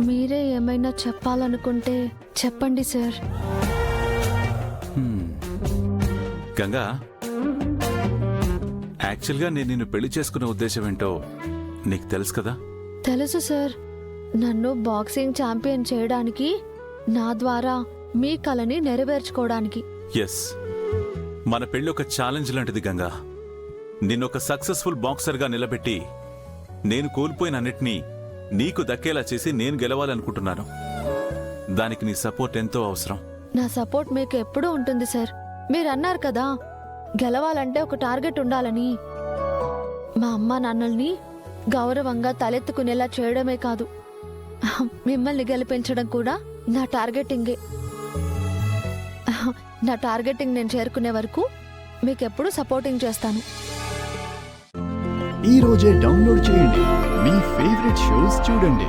మీరే ఏమైనా చెప్పాలనుకుంటే చెప్పండి సార్. గంగా, యాక్చువల్గా నేను నిన్ను పెళ్లి చేసుకునే ఉద్దేశం ఏంటో నీకు తెలుసు కదా? తెలుసు సార్. నన్ను బాక్సింగ్ ఛాంపియన్ చేయడానికి, నా ద్వారా మీ కలని నెరవేర్చుకోవడానికి. ఎస్, మన పెళ్లి ఒక ఛాలెంజ్ లాంటిది గంగా. నిన్నొక సక్సెస్ఫుల్ బాక్సర్గా నిలబెట్టి నేను కోల్పోయిన అన్నిటినీ నీకు దక్కేలా చేసి నేను గెలవాలనుకుంటున్నాను. దానికి నీ సపోర్ట్ ఎంతో అవసరం. నా సపోర్ట్ మీకు ఎప్పుడూ ఉంటుంది సార్. మీరన్నారు కదా గెలవాలంటే ఒక టార్గెట్ ఉండాలని. మా అమ్మ నాన్నల్ని గౌరవంగా తలెత్తుకునేలా చేయడమే కాదు, మిమ్మల్ని గెలిపించడం కూడా నా టార్గెటింగే. నా టార్గెటింగ్ నేను చేరుకునే వరకు మీకెప్పుడు సపోర్టింగ్ చేస్తాను. ఈ రోజే డౌన్లోడ్ చేయండి, మీ ఫేవరెట్ షోస్ చూడండి.